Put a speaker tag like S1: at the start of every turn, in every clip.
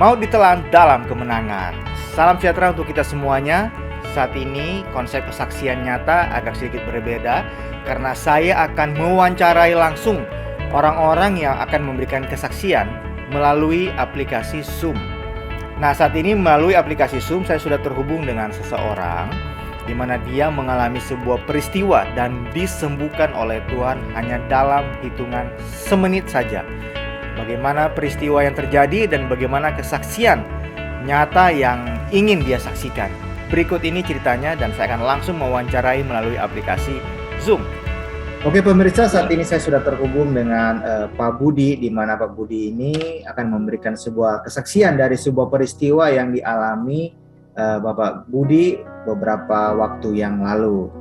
S1: mau ditelan dalam kemenangan. Salam sejahtera untuk kita semuanya. Saat ini konsep kesaksian nyata agak sedikit berbeda karena saya akan mewawancarai langsung orang-orang yang akan memberikan kesaksian melalui aplikasi Zoom. Nah, saat ini melalui aplikasi Zoom saya sudah terhubung dengan seseorang di mana dia mengalami sebuah peristiwa dan disembuhkan oleh Tuhan hanya dalam hitungan semenit saja. Bagaimana peristiwa yang terjadi dan bagaimana kesaksian nyata yang ingin dia saksikan. Berikut ini ceritanya dan saya akan langsung mewawancarai melalui aplikasi Zoom. Oke pemirsa, saat ini saya sudah terhubung dengan Pak Budi, di mana Pak Budi ini akan memberikan sebuah kesaksian dari sebuah peristiwa yang dialami Bapak Budi beberapa waktu yang lalu.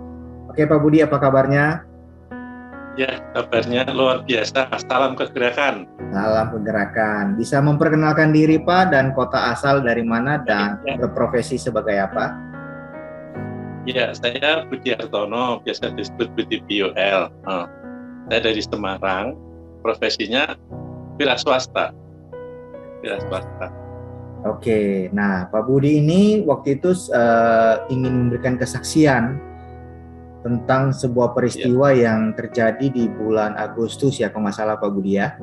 S1: Oke Pak Budi, apa kabarnya?
S2: Ya, kabarnya luar biasa. Salam kegerakan.
S1: Salam kegerakan. Bisa memperkenalkan diri Pak dan kota asal dari mana dan berprofesi sebagai apa?
S2: Ya, saya Budi Hartono, biasa disebut Budi BOL. Saya dari Semarang, profesinya wira swasta.
S1: Oke, nah Pak Budi ini waktu itu ingin memberikan kesaksian tentang sebuah peristiwa yang terjadi di bulan Agustus ya, kalau nggak salah Pak Budi ya,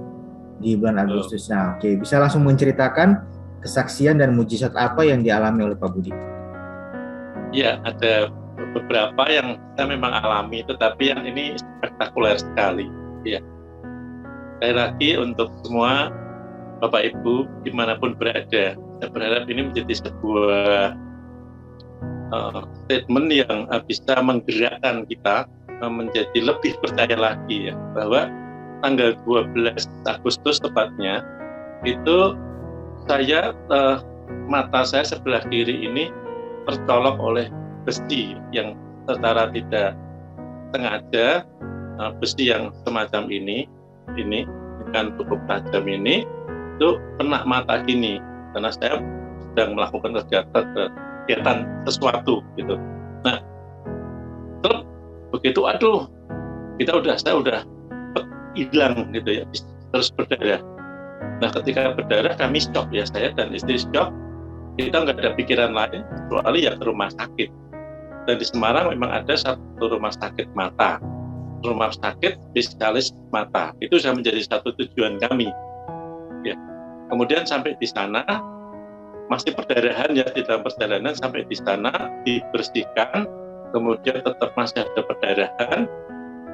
S1: di bulan Agustus. Nah, oke, bisa langsung menceritakan kesaksian dan mujizat apa yang dialami oleh Pak Budi?
S2: Ya, ada beberapa yang saya memang alami, tetapi yang ini spektakuler sekali. Ya, sekali lagi untuk semua Bapak Ibu dimanapun berada, saya berharap ini menjadi sebuah statement yang bisa menggerakkan kita menjadi lebih percaya lagi ya, bahwa tanggal 12 Agustus tepatnya itu saya mata saya sebelah kiri ini tercolok oleh besi yang secara tidak sengaja, besi yang semacam ini dengan cukup tajam ini itu kena mata gini karena saya sedang melakukan kegiatan sesuatu gitu. Nah, terus begitu, saya udah hilang gitu ya, terus berdarah. Nah, ketika berdarah kami shock ya, saya dan istri shock. Kita nggak ada pikiran lain kecuali ya ke rumah sakit. Dan di Semarang memang ada satu rumah sakit mata, rumah sakit spesialis mata. Itu sudah menjadi satu tujuan kami. Ya. Kemudian sampai di sana masih perdarahan ya, di dalam perjalanan sampai di sana dibersihkan, kemudian tetap masih ada perdarahan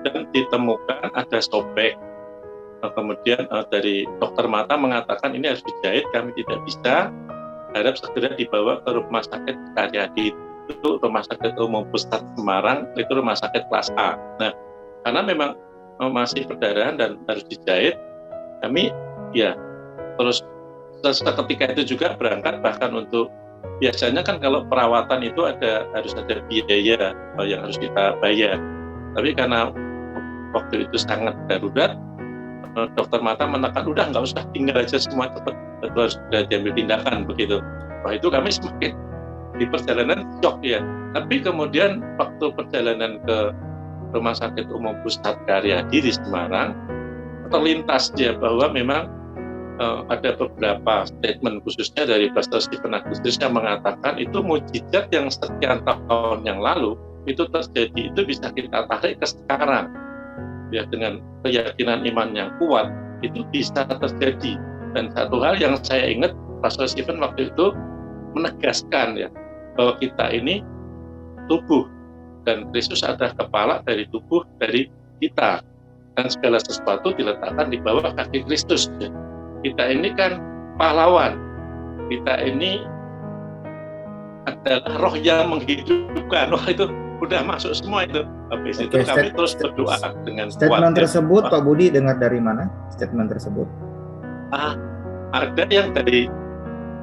S2: dan ditemukan ada sobek. Kemudian dari dokter mata mengatakan ini harus dijahit, kami tidak bisa, harap segera dibawa ke rumah sakit Karyadi, itu rumah sakit umum pusat Semarang, itu rumah sakit kelas A. Nah, karena memang masih perdarahan dan harus dijahit, kami ya terus ketika itu juga berangkat, bahkan untuk biasanya kan kalau perawatan itu harus ada biaya yang harus kita bayar. Tapi karena waktu itu sangat darurat, dokter mata menekan udah nggak usah, tinggal aja semua cepat, harus sudah diambil tindakan begitu. Wah, itu kami semakin di perjalanan shock ya. Tapi kemudian waktu perjalanan ke Rumah Sakit Umum Pusat Karyadi di Semarang, terlintas ya bahwa memang ada beberapa statement khususnya dari Pastor Stephen Agustus yang mengatakan itu mujizat yang sekian tahun yang lalu itu terjadi, itu bisa kita tarik ke sekarang ya, dengan keyakinan iman yang kuat itu bisa terjadi. Dan satu hal yang saya ingat, Pastor Stephen waktu itu menegaskan ya bahwa kita ini tubuh dan Kristus adalah kepala dari tubuh dari kita, dan segala sesuatu diletakkan di bawah kaki Kristus ya. Kita ini kan pahlawan, kita ini adalah roh yang menghidupkan. Wah, itu udah masuk semua itu. Habis itu kami terus berdoa dengan kuat.
S1: Statement tersebut Pak Budi dengar dari mana? Statement tersebut?
S2: Ada yang dari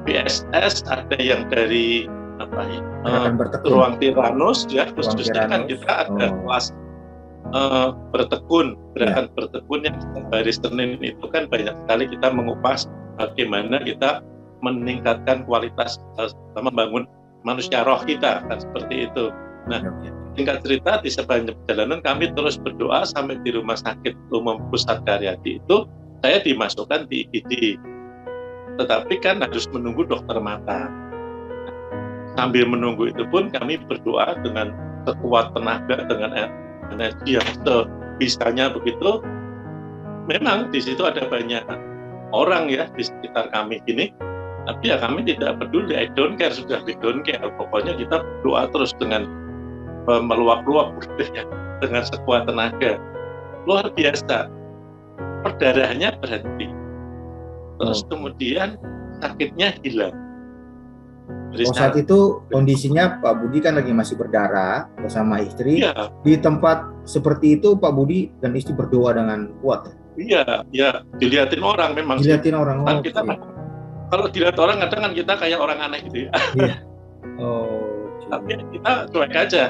S2: BSS, ada yang dari Ruang Tiranus ya, khususnya kan kita ada kelas bertekun, gerakan bertekun yang hari Senin itu kan banyak sekali kita mengupas bagaimana kita meningkatkan kualitas membangun manusia roh kita, kan seperti itu. Nah, singkat cerita di sepanjang perjalanan kami terus berdoa sampai di Rumah Sakit Umum Pusat Karyadi itu saya dimasukkan di IGD. tetapi kan harus menunggu dokter mata. Sambil menunggu itu pun kami berdoa dengan sekuat tenaga, dengan energi yang sebisanya begitu. Memang di situ ada banyak orang ya di sekitar kami gini, tapi ya kami tidak peduli, I don't care, sudah we don't care. Pokoknya kita berdoa terus dengan meluap-luap gitu ya, dengan sekuat tenaga. Luar biasa, perdarahannya berhenti. Terus kemudian sakitnya hilang.
S1: Saat itu kondisinya Pak Budi kan lagi masih berdarah bersama istri.
S2: Ya.
S1: Di tempat seperti itu Pak Budi dan istri berdoa dengan kuat.
S2: Iya, ya dilihatin orang memang.
S1: Dilihatin orang.
S2: Kan kita kalau dilihat orang kadang kan kita kayak orang aneh gitu ya.
S1: Iya.
S2: Tapi kita cuek aja.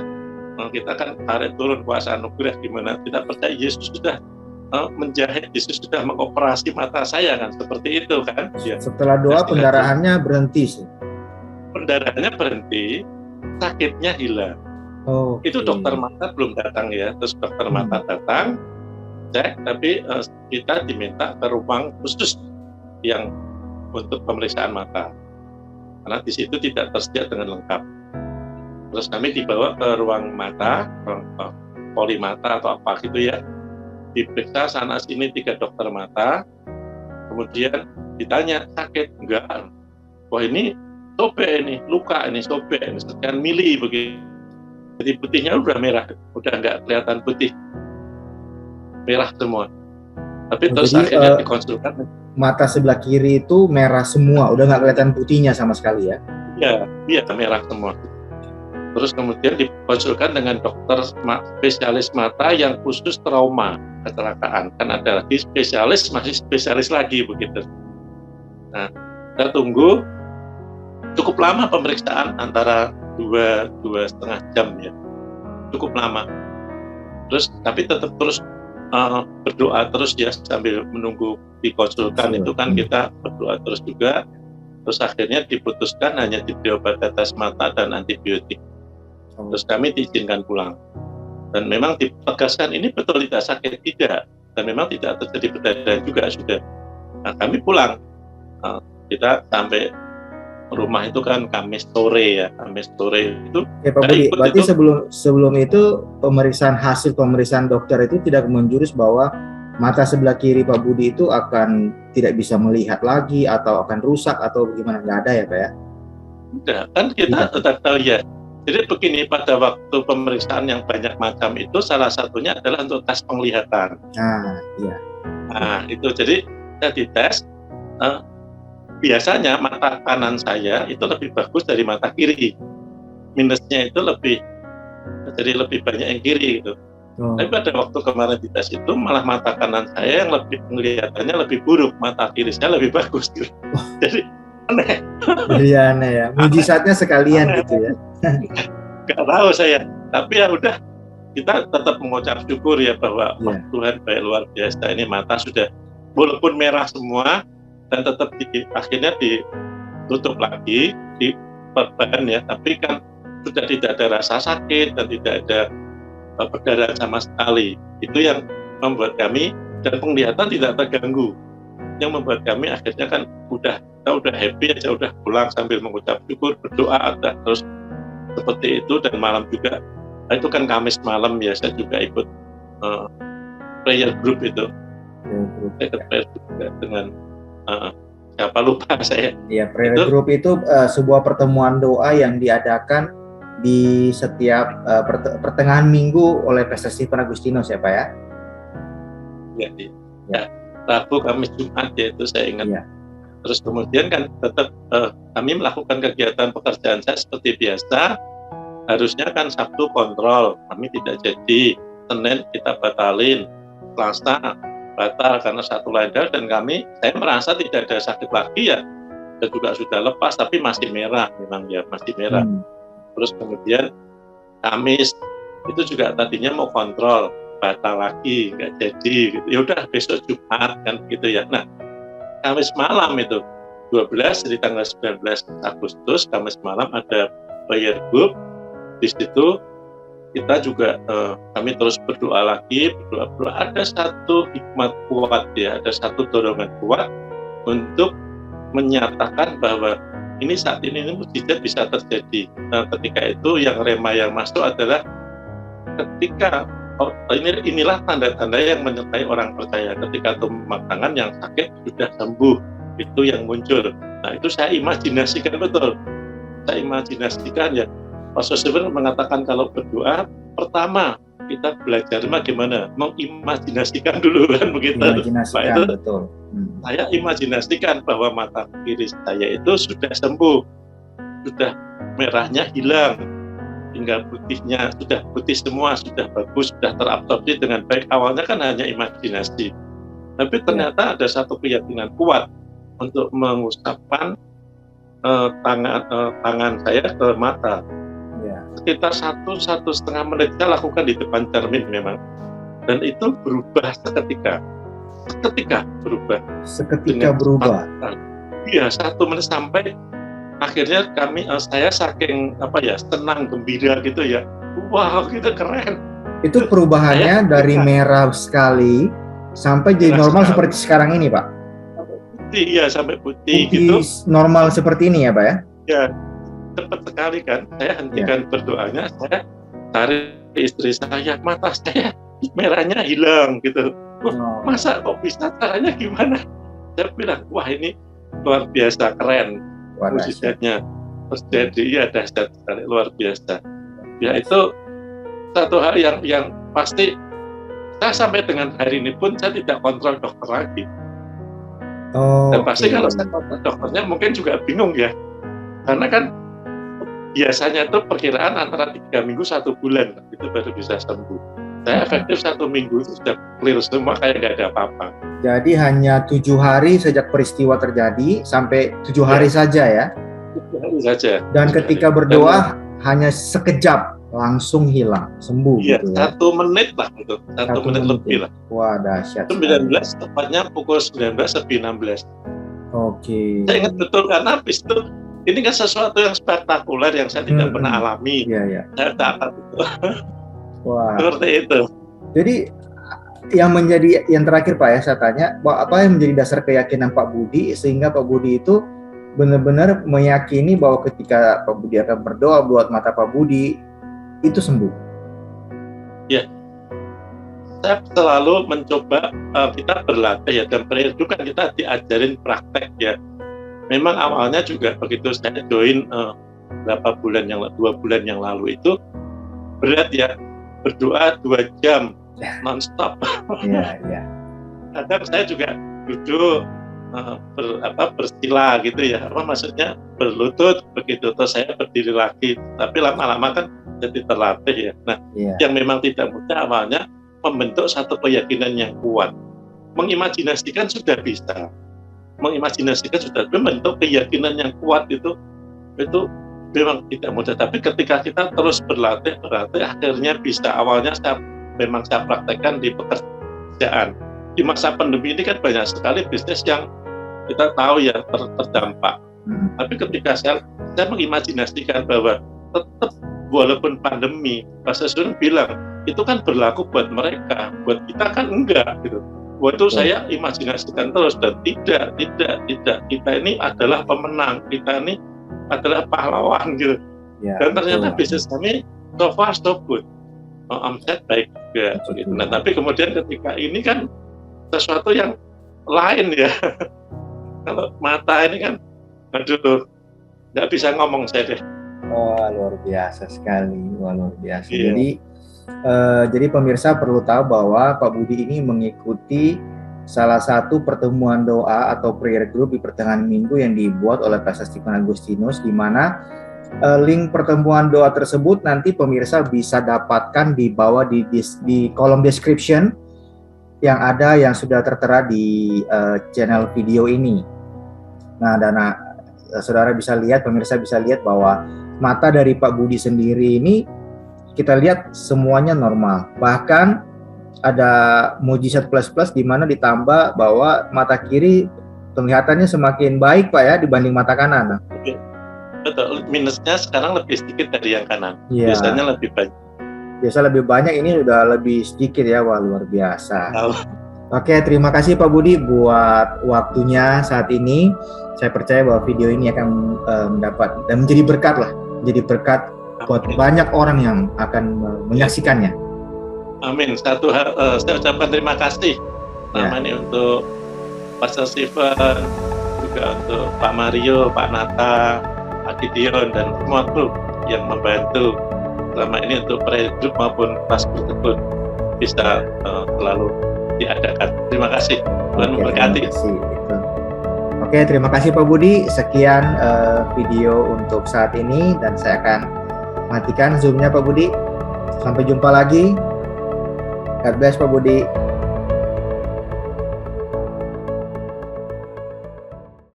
S2: Kita kan tarik turun kuasa anugerah di mana kita percaya Yesus sudah menjahit, Yesus sudah mengoperasi mata saya kan, seperti itu kan. Ya.
S1: Setelah doa pendarahannya berhenti sih.
S2: Pendarahannya berhenti, sakitnya hilang. Itu dokter mata belum datang ya, terus dokter mata datang, cek, tapi kita diminta ke ruang khusus yang untuk pemeriksaan mata, karena di situ tidak tersedia dengan lengkap. Terus kami dibawa ke ruang mata, ruang polimata atau apa gitu ya, diperiksa sana sini 3 dokter mata, kemudian ditanya sakit enggak, wah ini sobek ini, luka ini, sobek ini, sekian mili begitu. Jadi putihnya udah merah, udah nggak kelihatan putih, merah semua. Tapi terus akhirnya dikonsulkan.
S1: Mata sebelah kiri itu merah semua, udah nggak kelihatan putihnya sama sekali ya?
S2: Iya, merah semua. Terus kemudian dikonsulkan dengan dokter spesialis mata yang khusus trauma kecelakaan. Kan ada lagi spesialis, masih spesialis lagi begitu. Nah, kita tunggu. Cukup lama pemeriksaan, antara 2,5 jam ya, cukup lama. Terus tapi tetap terus berdoa terus ya sambil menunggu dikonsulkan. Itu kan kita berdoa terus juga. Terus akhirnya diputuskan hanya diberi obat tetes mata dan antibiotik. Terus kami diizinkan pulang. Dan memang ditegaskan ini betul tidak sakit, tidak, dan memang tidak terjadi perdarahan juga sudah. Nah, kami pulang. Kita sampai rumah itu kan Kamis sore itu.
S1: Ya Pak Budi, berarti itu, sebelum itu hasil pemeriksaan dokter itu tidak menjurus bahwa mata sebelah kiri Pak Budi itu akan tidak bisa melihat lagi atau akan rusak atau bagaimana, nggak ada ya Pak ya?
S2: Tidak, kan kita tetap tahu ya. Jadi begini, pada waktu pemeriksaan yang banyak macam itu salah satunya adalah untuk tes penglihatan.
S1: Iya.
S2: Nah itu jadi saya dites. Biasanya mata kanan saya itu lebih bagus dari mata kiri, minusnya itu lebih banyak yang kiri gitu. Tapi pada waktu kemarin dites itu malah mata kanan saya yang lebih penglihatannya lebih buruk, mata kiri saya lebih bagus gitu. Jadi aneh.
S1: Iya aneh ya, mujizatnya sekalian gitu ya.
S2: Gak tahu saya, tapi ya udah, kita tetap mengucap syukur ya bahwa Tuhan baik luar biasa. Ini mata sudah walaupun merah semua, dan tetap akhirnya ditutup lagi, diperban ya, tapi kan sudah tidak ada rasa sakit dan tidak ada perdarahan sama sekali. Itu yang membuat kami, dan penglihatan tidak terganggu, yang membuat kami akhirnya kan kita udah happy aja, udah pulang sambil mengucap syukur, berdoa terus seperti itu. Dan malam juga, itu kan Kamis malam ya, saya juga ikut prayer group itu, ikut prayer group juga dengan siapa lupa saya.
S1: Iya, prayer group itu sebuah pertemuan doa yang diadakan di setiap pertengahan minggu oleh PSSI Stephen Agustinus ya Pak ya?
S2: Ya. Rabu, Kamis, Jumat ya itu saya ingat. Ya. Terus kemudian kan tetap kami melakukan kegiatan pekerjaan saya seperti biasa. Harusnya kan Sabtu kontrol, kami tidak jadi. Senin kita batalin, Selasa batal karena satu lain hal, dan saya merasa tidak ada sakit lagi ya, dan juga sudah lepas tapi masih merah, memang ya masih merah. Terus kemudian Kamis itu juga tadinya mau kontrol, batal lagi, nggak jadi gitu. Ya udah besok Jumat kan gitu ya. Nah Kamis malam itu 12, di tanggal 19 Agustus Kamis malam ada prayer group. Di situ kita juga kami terus berdoa lagi, berdoa. Ada satu hikmat kuat ya, ada satu dorongan kuat untuk menyatakan bahwa ini saat ini mukjizat bisa terjadi. Nah, ketika itu yang rema yang masuk adalah ketika inilah tanda-tanda yang menyertai orang percaya. Ketika tumpak tangan yang sakit sudah sembuh, itu yang muncul. Nah, itu saya imajinasikan betul. Saya imajinasikan ya. Pastor Steven mengatakan kalau berdoa pertama kita belajar bagaimana mengimajinasikan dulu kan begitu.
S1: Imajinasikan,
S2: itu,
S1: betul.
S2: Saya imajinasikan bahwa mata kiri saya itu sudah sembuh, sudah merahnya hilang, tinggal putihnya sudah putih semua, sudah bagus, sudah terabsorpsi dengan baik. Awalnya kan hanya imajinasi, tapi ternyata ada satu keyakinan kuat untuk mengusapkan tangan saya ke mata. Sekitar 1,5 menit saya lakukan di depan cermin memang, dan itu berubah seketika berubah. Iya, 1 menit sampai akhirnya saya saking senang gembira gitu ya, wow gitu keren.
S1: Itu perubahannya dari merah sekali sampai jadi normal seperti sekarang ini, Pak.
S2: Iya, sampai putih gitu.
S1: Normal seperti ini ya, Pak ya?
S2: Ya, cepat sekali kan. Saya hentikan berdoanya, saya tarik istri saya, mata saya merahnya hilang gitu. Masa kok bisa, caranya gimana? Saya bilang, wah ini luar biasa keren, mukjizatnya terjadi. Ya dahsyat sekali, luar biasa. Ya itu satu hal yang pasti saya sampai dengan hari ini pun saya tidak kontrol dokter lagi. Dan pasti kalau saya kontrol dokternya mungkin juga bingung ya, karena kan biasanya itu perkiraan antara 3 minggu 1 bulan itu baru bisa sembuh. Saya efektif 1 minggu itu sudah clear semua, kayak nggak ada apa-apa.
S1: Jadi hanya 7 hari sejak peristiwa terjadi sampai 7 hari saja ya?
S2: 7 hari saja.
S1: Dan ketika berdoa hanya sekejap langsung hilang, sembuh.
S2: Iya,
S1: gitu ya?
S2: 1 menit lah itu, 1 menit lebih lah.
S1: Wah, dahsyat.
S2: 19, tepatnya pukul 19:16.
S1: Oke.
S2: Saya ingat betul karena habis itu ini kan sesuatu yang spektakuler yang saya tidak pernah alami.
S1: Iya.
S2: Saya catat itu.
S1: Wah.
S2: Seperti itu.
S1: Jadi yang terakhir Pak ya, saya tanya, apa yang menjadi dasar keyakinan Pak Budi sehingga Pak Budi itu benar-benar meyakini bahwa ketika Pak Budi akan berdoa buat mata Pak Budi itu sembuh? Ya,
S2: saya selalu mencoba, kita berlatih ya, dan prayer itu kan kita diajarin praktek ya. Memang awalnya juga begitu saya join 2 bulan yang lalu itu berat ya, berdoa 2 jam non-stop.
S1: Iya.
S2: Kadang saya juga duduk bersila gitu ya, maksudnya berlutut begitu, terus saya berdiri lagi, tapi lama-lama kan jadi terlatih ya. Nah, yang memang tidak mudah awalnya membentuk satu keyakinan yang kuat. Mengimajinasikan sudah bisa, membentuk keyakinan yang kuat itu memang tidak mudah. Tapi ketika kita terus berlatih akhirnya bisa. Awalnya saya praktekkan di pekerjaan. Di masa pandemi ini kan banyak sekali bisnis yang kita tahu ya terdampak. Tapi ketika saya mengimajinasikan bahwa tetap walaupun pandemi, Pastor Steven bilang itu kan berlaku buat mereka, buat kita kan enggak gitu. Waktu saya imajinasikan terus, dan tidak, kita ini adalah pemenang, kita ini adalah pahlawan gitu. Dan ternyata bisnis kami so far so good, omset baik juga gitu. Nah, tapi kemudian ketika ini kan sesuatu yang lain ya. Kalau mata ini kan, aduh, nggak bisa ngomong saya deh.
S1: Wah, luar biasa sekali, luar biasa. Jadi pemirsa perlu tahu bahwa Pak Budi ini mengikuti salah satu pertemuan doa atau prayer group di pertengahan minggu yang dibuat oleh Pastor Stephen Agustinus, di mana link pertemuan doa tersebut nanti pemirsa bisa dapatkan di bawah di kolom description yang sudah tertera di channel video ini. Nah, saudara bisa lihat, pemirsa bisa lihat bahwa mata dari Pak Budi sendiri ini kita lihat semuanya normal. Bahkan ada mujizat plus di mana ditambah bahwa mata kiri penglihatannya semakin baik Pak ya dibanding mata kanan.
S2: Betul, minusnya sekarang lebih sedikit dari yang kanan. Biasanya lebih banyak.
S1: Biasa lebih banyak, ini udah lebih sedikit ya. Wah, luar biasa. Oke, terima kasih Pak Budi buat waktunya saat ini. Saya percaya bahwa video ini akan mendapat dan menjadi berkat lah, menjadi berkat buat banyak orang yang akan menyaksikannya.
S2: Amin. Satu hal, saya ucapkan terima kasih namanya untuk Pastor Stephen, juga untuk Pak Mario, Pak Nata, Pak Gideon, dan semua grup yang membantu selama ini untuk prayer group maupun pas bertekun bisa selalu diadakan. Terima kasih. Tuhan memberkati.
S1: Oke, terima kasih Pak Budi. Sekian video untuk saat ini dan saya akan matikan Zoom-nya Pak Budi. Sampai jumpa lagi. God bless Pak Budi.